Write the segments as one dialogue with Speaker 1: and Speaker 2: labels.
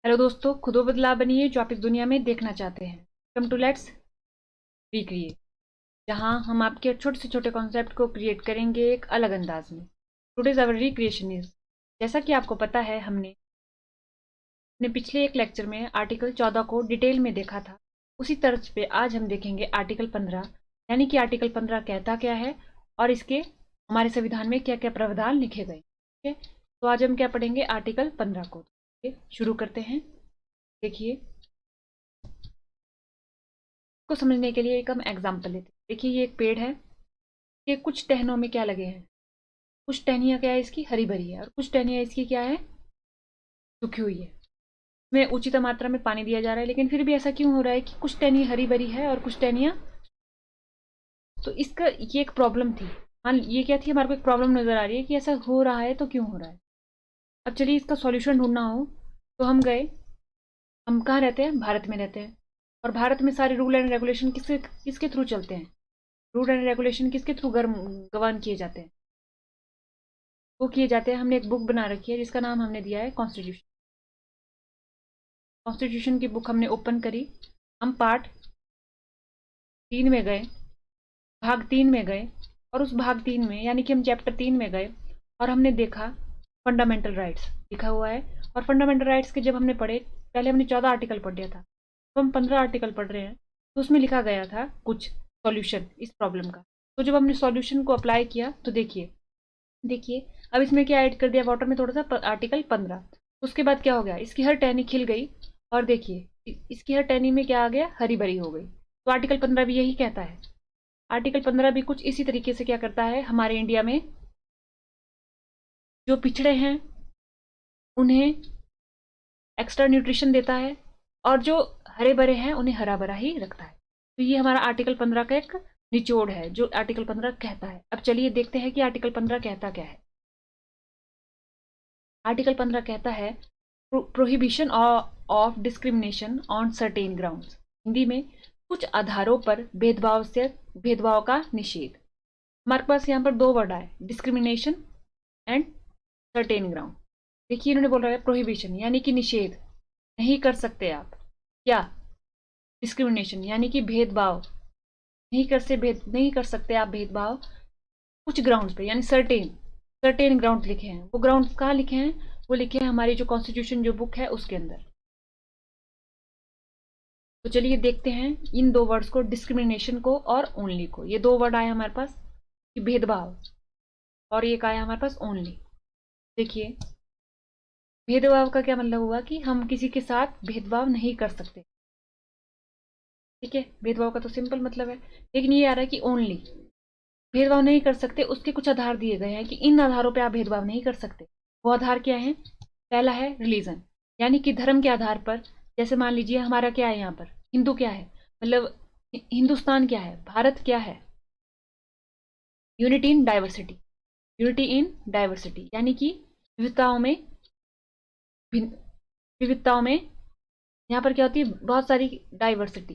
Speaker 1: Hello दोस्तों, खुद वो बदलाव बनिए जो आप इस दुनिया में देखना चाहते हैं। वेलकम टू लेट्स रिक्रिएट, जहां हम आपके छोटे से छोटे कॉन्सेप्ट को क्रिएट करेंगे एक अलग अंदाज में। टुडेज आवर रिक्रिएशन इज, जैसा कि आपको पता है, हमने अपने पिछले एक लेक्चर में आर्टिकल 14 को डिटेल में देखा था। उसी तर्ज पे आज हम देखेंगे आर्टिकल 15, यानी कि आर्टिकल 15 कहता क्या है और इसके हमारे संविधान में क्या क्या प्रावधान लिखे गए। ठीक है, तो आज हम क्या पढ़ेंगे, आर्टिकल 15 को। शुरू करते हैं। देखिए, को समझने के लिए एक हम एग्जाम्पल लेते हैं। देखिए, ये एक पेड़ है। ये कुछ टहनों में क्या लगे हैं, कुछ टहनियाँ क्या है इसकी हरी भरी है और कुछ टहनियाँ इसकी क्या है, सूखी हुई है। इसमें उचित मात्रा में पानी दिया जा रहा है, लेकिन फिर भी ऐसा क्यों हो रहा है कि कुछ टहनियाँ हरी भरी है और कुछ टहनियाँ, तो इसका ये एक प्रॉब्लम थी। हाँ, ये क्या थी, हमारे को एक प्रॉब्लम नजर आ रही है कि ऐसा हो रहा है तो क्यों हो रहा है। अब चलिए इसका सॉल्यूशन ढूंढना हो तो हम गए, हम कहाँ रहते हैं, भारत में रहते हैं। और भारत में सारे रूल एंड रेगुलेशन किसके किसके थ्रू चलते हैं, रूल एंड रेगुलेशन किसके थ्रू गवर्न किए जाते हैं, वो किए जाते हैं। हमने एक बुक बना रखी है जिसका नाम हमने दिया है कॉन्स्टिट्यूशन। कॉन्स्टिट्यूशन की बुक हमने ओपन करी, हम पार्ट 3 में गए, भाग 3 में गए, और उस भाग 3 में यानी कि हम चैप्टर 3 में गए और हमने देखा फंडामेंटल राइट्स लिखा हुआ है। और फंडामेंटल राइट्स के जब हमने पढ़े, पहले हमने 14 आर्टिकल पढ़ लिया था, तो हम 15 आर्टिकल पढ़ रहे हैं। तो उसमें लिखा गया था कुछ सॉल्यूशन इस प्रॉब्लम का। तो जब हमने सॉल्यूशन को अप्लाई किया तो देखिए, देखिए अब इसमें क्या ऐड कर दिया वाटर में, थोड़ा सा आर्टिकल 15। उसके बाद क्या हो गया, इसकी हर टहनी खिल गई और देखिए इसकी हर टहनी में क्या आ गया, हरी भरी हो गई। तो आर्टिकल 15 भी यही कहता है। आर्टिकल 15 भी कुछ इसी तरीके से क्या करता है, हमारे इंडिया में जो पिछड़े हैं उन्हें एक्स्ट्रा न्यूट्रिशन देता है और जो हरे भरे हैं उन्हें हरा भरा ही रखता है। तो ये हमारा आर्टिकल 15 का एक निचोड़ है जो आर्टिकल 15 कहता है। अब चलिए देखते हैं कि आर्टिकल 15 कहता क्या है। आर्टिकल 15 कहता है prohibition of discrimination on certain grounds. Hindi में कुछ आधारों पर भेदभाव का निषेध। हमारे पास यहाँ पर दो वर्ड आए, डिस्क्रिमिनेशन एंड सर्टेन ग्राउंड। देखिए, इन्होंने बोल रहा है प्रोहिबिशन यानी कि निषेध, नहीं कर सकते आप क्या, डिस्क्रिमिनेशन यानी कि भेदभाव, नहीं कर सकते आप भेदभाव कुछ ग्राउंड्स पे, यानी सर्टेन सर्टेन ग्राउंड लिखे हैं। वो ग्राउंड कहाँ लिखे हैं, वो लिखे हैं हमारी जो कॉन्स्टिट्यूशन जो बुक है उसके अंदर। तो चलिए देखते हैं इन दो वर्ड्स को, डिस्क्रिमिनेशन को और ओनली को। ये दो वर्ड आए हमारे पास, भेदभाव, और एक आया हमारे पास ओनली। देखिए, भेदभाव का क्या मतलब हुआ कि हम किसी के साथ भेदभाव नहीं कर सकते। ठीक है, भेदभाव का तो सिंपल मतलब है, लेकिन ये आ रहा है कि ओनली भेदभाव नहीं कर सकते। उसके कुछ आधार दिए गए हैं कि इन आधारों पे आप भेदभाव नहीं कर सकते। वो आधार क्या है, पहला है रिलीजन, यानी कि धर्म के आधार पर। जैसे मान लीजिए हमारा क्या है, यहाँ पर हिंदू क्या है, मतलब हिंदुस्तान क्या है, भारत क्या है, unity in diversity, unity in diversity यानी कि विविधताओं में विविधताओं में यहाँ पर क्या होती है, बहुत सारी डाइवर्सिटी।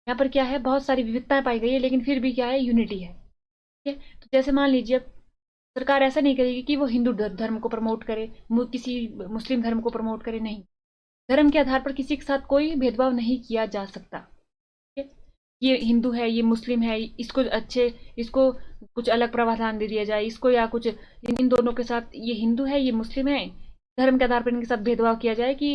Speaker 1: यहाँ पर क्या है, बहुत सारी विविधताएं पाई गई है, लेकिन फिर भी क्या है, यूनिटी है। ठीक है, तो जैसे मान लीजिए सरकार ऐसा नहीं करेगी कि वो हिंदू धर्म को प्रमोट करे, किसी मुस्लिम धर्म को प्रमोट करे, नहीं। धर्म के आधार पर किसी के साथ कोई भेदभाव नहीं किया जा सकता। ठीक है, ये हिंदू है, ये मुस्लिम है, इसको कुछ अलग प्रावधान दे दिया जाए, इसको या कुछ इन दोनों के साथ, ये हिंदू है ये मुस्लिम है, धर्म के आधार पर इनके साथ भेदभाव किया जाए कि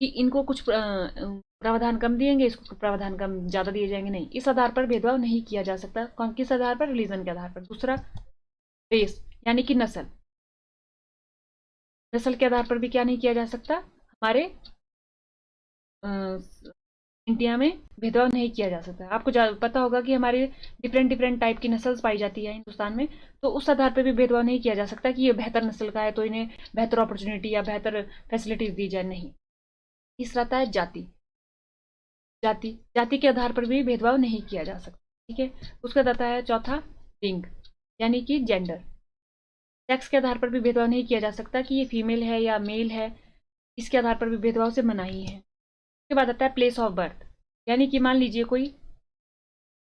Speaker 1: इनको कुछ प्रावधान कम दिएंगे, इसको प्रावधान कम ज्यादा दिए जाएंगे, नहीं। इस आधार पर भेदभाव नहीं किया जा सकता। कौन किस आधार पर, रिलीजन के आधार पर। दूसरा, रेस यानी कि नस्ल, नस्ल के आधार पर भी क्या नहीं किया जा सकता, हमारे इंडिया में भेदभाव नहीं किया जा सकता। आपको पता होगा कि हमारे डिफरेंट डिफरेंट टाइप की नस्ल्स पाई जाती है हिंदुस्तान में, तो उस आधार पर भी भेदभाव नहीं किया जा सकता कि ये बेहतर नस्ल का है तो इन्हें बेहतर अपॉर्चुनिटी या बेहतर फैसिलिटीज दी जाए, नहीं। तीसरा आता है जाति, जाति के आधार पर भी भेदभाव नहीं किया जा सकता। ठीक है, उसका आता है चौथा, लिंग यानी कि जेंडर, सेक्स के आधार पर भी भेदभाव नहीं किया जा सकता कि ये फीमेल है या मेल है, इसके आधार पर भी भेदभाव से मनाही है। उसके बाद आता है प्लेस ऑफ बर्थ, यानी कि मान लीजिए कोई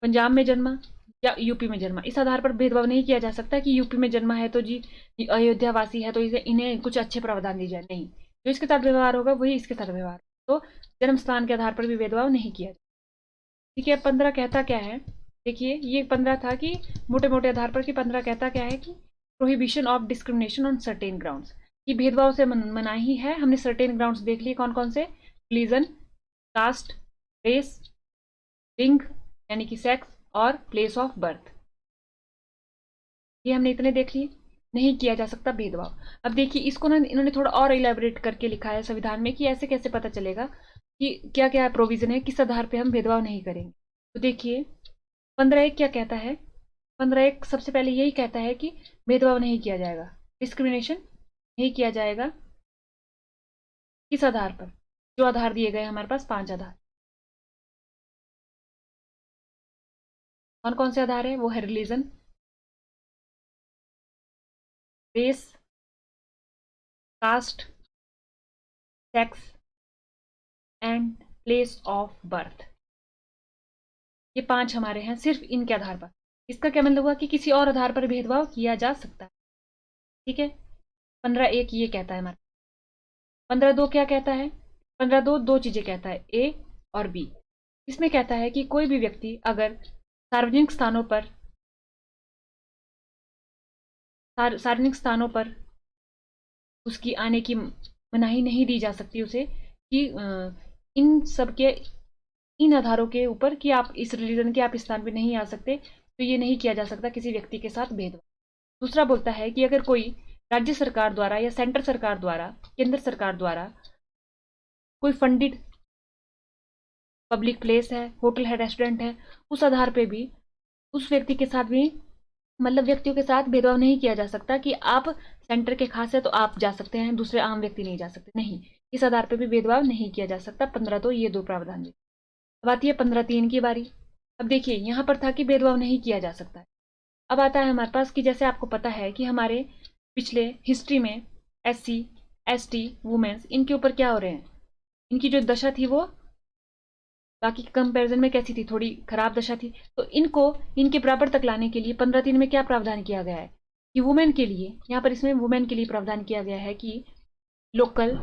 Speaker 1: पंजाब में जन्मा या यूपी में जन्मा, इस आधार पर भेदभाव नहीं किया जा सकता कि यूपी में जन्मा है तो जी अयोध्या वासी है तो इसे इन्हें कुछ अच्छे प्रावधान दिए जाए, नहीं। जो इसके साथ व्यवहार होगा वही इसके साथ व्यवहार, तो जन्म स्थान के आधार पर भी भेदभाव नहीं किया जाए। ठीक है, 15 कहता क्या है, देखिए ये 15 था कि मोटे मोटे आधार पर, कि 15 कहता क्या है कि prohibition of discrimination on certain grounds, कि भेदभाव से मनाही है। हमने सर्टेन ग्राउंड्स देख लिए कौन कौन से, रिलीजन, कास्ट, रेस, लिंग यानी कि सेक्स, और प्लेस ऑफ बर्थ, ये हमने इतने देख लिए। नहीं किया जा सकता भेदभाव। अब देखिए इसको ना इन्होंने थोड़ा और इलेबोरेट करके लिखा है संविधान में कि ऐसे कैसे पता चलेगा कि क्या क्या प्रोविजन है, किस आधार पे हम भेदभाव नहीं करेंगे। तो देखिए 15(1) क्या कहता है, 15(1) सबसे पहले यही कहता है कि भेदभाव नहीं किया जाएगा, डिस्क्रिमिनेशन नहीं किया जाएगा, किस आधार पर, जो आधार दिए गए हमारे पास 5 आधार। कौन कौन से आधार है, वो है religion, race, caste, sex and place of birth. ये 5 हमारे हैं सिर्फ इनके आधार पर। इसका क्या मतलब हुआ कि किसी और आधार पर भेदभाव किया जा सकता है। ठीक है, 15(1) ये कहता है हमारा। 15(2) क्या कहता है, 15(2) दो चीजें कहता है, ए और बी। इसमें कहता है कि कोई भी व्यक्ति अगर सार्वजनिक स्थानों पर सार्वजनिक स्थानों पर उसकी आने की मनाही नहीं दी जा सकती उसे, कि इन सब के इन आधारों के ऊपर कि आप इस रिलीजन के आप इस स्थान पे नहीं आ सकते, तो ये नहीं किया जा सकता किसी व्यक्ति के साथ भेदभाव। दूसरा बोलता है कि अगर कोई राज्य सरकार द्वारा या सेंटर सरकार द्वारा, केंद्र सरकार द्वारा कोई फंडिड पब्लिक प्लेस है, होटल है, रेस्टोरेंट है, उस आधार पे भी उस व्यक्ति के साथ भी, मतलब व्यक्तियों के साथ भेदभाव नहीं किया जा सकता कि आप सेंटर के खास है तो आप जा सकते हैं, दूसरे आम व्यक्ति नहीं जा सकते, नहीं, इस आधार पर भी भेदभाव नहीं किया जा सकता। 15(2) ये 2 प्रावधान। अब आती है 15(3) की बारी। अब देखिए यहां पर था कि भेदभाव नहीं किया जा सकता है। अब आता है हमारे पास कि जैसे आपको पता है कि हमारे पिछले हिस्ट्री में SC ST वुमेन्स, इनके ऊपर क्या हो रहे हैं, इनकी जो दशा थी वो बाकी कंपैरिजन में कैसी थी, थोड़ी खराब दशा थी। तो इनको इनके बराबर तक लाने के लिए 15(3) में क्या प्रावधान किया गया है कि वुमेन के लिए, यहाँ पर इसमें वुमेन के लिए प्रावधान किया गया है कि लोकल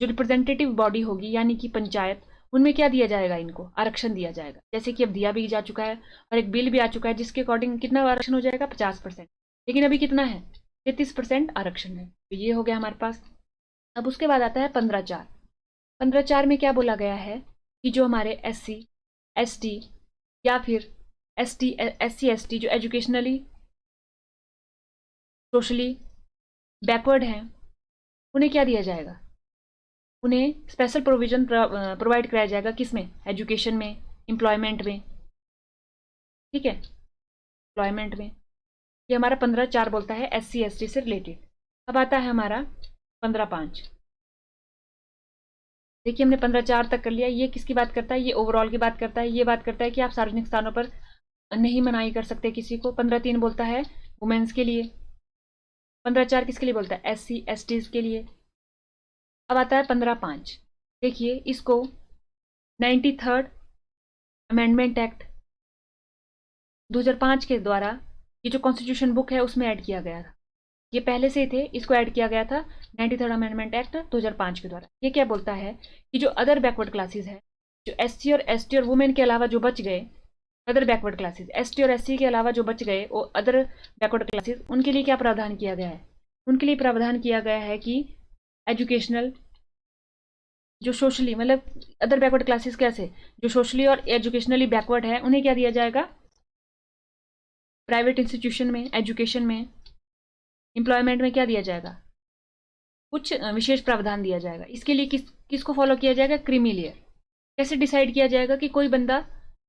Speaker 1: जो रिप्रेजेंटेटिव बॉडी होगी यानी कि पंचायत, उनमें क्या दिया जाएगा, इनको आरक्षण दिया जाएगा। जैसे कि अब दिया भी जा चुका है और एक बिल भी आ चुका है जिसके अकॉर्डिंग कितना आरक्षण हो जाएगा, 50%। लेकिन अभी कितना है, 33% आरक्षण है। तो ये हो गया हमारे पास। अब उसके बाद आता है 15(4). 15(4) में क्या बोला गया है कि जो हमारे SC ST या फिर SC ST जो एजुकेशनली सोशली बैकवर्ड हैं, उन्हें क्या दिया जाएगा, उन्हें स्पेशल प्रोविजन प्रोवाइड कराया जाएगा, किसमें, एजुकेशन में, एम्प्लॉयमेंट में। ठीक है, एम्प्लॉयमेंट में। ये हमारा 15(4) बोलता है SC ST से रिलेटेड। अब आता है हमारा 15(5). देखिए हमने 15(4) तक कर लिया। ये किसकी बात करता है, ये ओवरऑल की बात करता है। ये बात करता है कि आप सार्वजनिक स्थानों पर नहीं मनाही कर सकते किसी को। 15(3) बोलता है वुमेन्स के लिए। 15(4) किसके लिए बोलता है, SC ST के लिए। अब आता है 15(5). देखिए इसको 93rd अमेंडमेंट एक्ट 2005 के द्वारा ये जो कॉन्स्टिट्यूशन बुक है उसमें ऐड किया गया था। ये पहले से ही थे, इसको ऐड किया गया था 93rd अमेंडमेंट एक्ट 2005 के द्वारा। ये क्या बोलता है कि जो अदर बैकवर्ड क्लासेस है, जो SC और ST और वुमेन के अलावा जो बच गए, अदर बैकवर्ड क्लासेस ST और SC के अलावा जो बच गए वो अदर बैकवर्ड क्लासेस, उनके लिए क्या प्रावधान किया गया है, उनके लिए प्रावधान किया गया है कि एजुकेशनल जो सोशली, मतलब अदर बैकवर्ड क्लासेस कैसे, जो सोशली और एजुकेशनली बैकवर्ड है उन्हें क्या दिया जाएगा, प्राइवेट इंस्टीट्यूशन में, एजुकेशन में, एम्प्लॉयमेंट में क्या दिया जाएगा, कुछ विशेष प्रावधान दिया जाएगा। इसके लिए किसको फॉलो किया जाएगा, क्रीमी लेयर। कैसे डिसाइड किया जाएगा कि कोई बंदा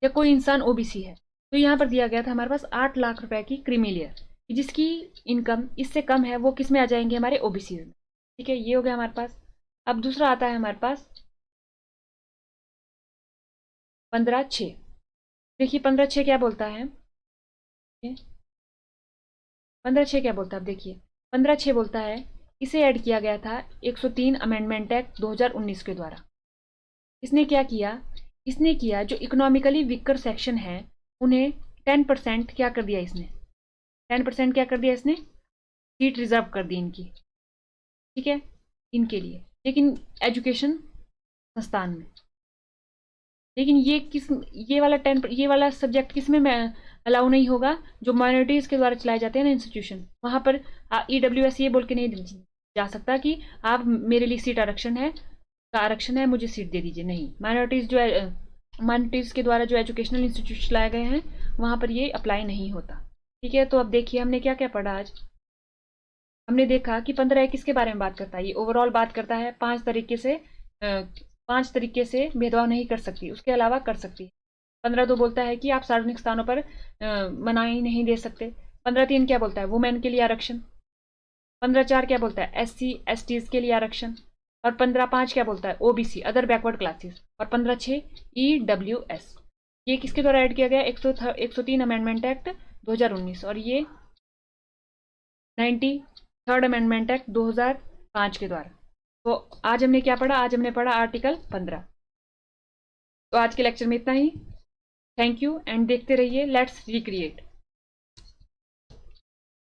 Speaker 1: या कोई इंसान OBC है, तो यहाँ पर दिया गया था हमारे पास 8 लाख रुपए की क्रीमी लेयर, जिसकी इनकम इससे कम है वो किस में आ जाएंगे, हमारे OBC में। ठीक है, ये हो गया हमारे पास। अब दूसरा आता है हमारे पास 15(6). देखिए 15(6) क्या बोलता है, 15(6) क्या बोलता है, अब देखिए 15(6) बोलता है, इसे ऐड किया गया था 103 अमेंडमेंट एक्ट 2019 के द्वारा। इसने क्या किया, इसने किया जो इकोनॉमिकली वीकर सेक्शन है उन्हें 10% क्या कर दिया, इसने 10% क्या कर दिया, इसने सीट रिजर्व कर दी इनकी। ठीक है, इनके लिए लेकिन एजुकेशन संस्थान में। लेकिन ये वाला सब्जेक्ट किस में अलाउ नहीं होगा, जो माइनॉरिटीज़ के द्वारा चलाए जाते हैं ना इंस्टीट्यूशन, वहाँ पर EWS ये बोल के नहीं जा सकता कि आप मेरे लिए सीट आरक्षण है, मुझे सीट दे दीजिए। नहीं, माइनॉरिटीज़ के द्वारा जो एजुकेशनल इंस्टीट्यूट चलाए गए हैं वहाँ पर ये अप्लाई नहीं होता। ठीक है, तो अब देखिए हमने क्या क्या पढ़ा आज। हमने देखा कि 15A किसके बारे में बात करता है। ये ओवरऑल बात करता है 5 तरीके से भेदभाव नहीं कर सकती, उसके अलावा कर सकती है। 15.2 बोलता है कि आप सार्वजनिक स्थानों पर मनाही नहीं दे सकते। 15.3 क्या बोलता है, वुमेन के लिए आरक्षण। 15.4 क्या बोलता है, SC STs के लिए आरक्षण। और 15.5 क्या बोलता है, OBC अदर बैकवर्ड क्लासेस। और 15.6 EWS। ये किसके द्वारा ऐड किया गया, 103 अमेंडमेंट एक्ट 2019 और ये 93rd अमेंडमेंट एक्ट 2005 के द्वारा। तो आज हमने क्या पढ़ा, आज हमने पढ़ा आर्टिकल 15। तो आज के लेक्चर में इतना ही। थैंक यू एंड देखते रहिए लेट्स रिक्रिएट।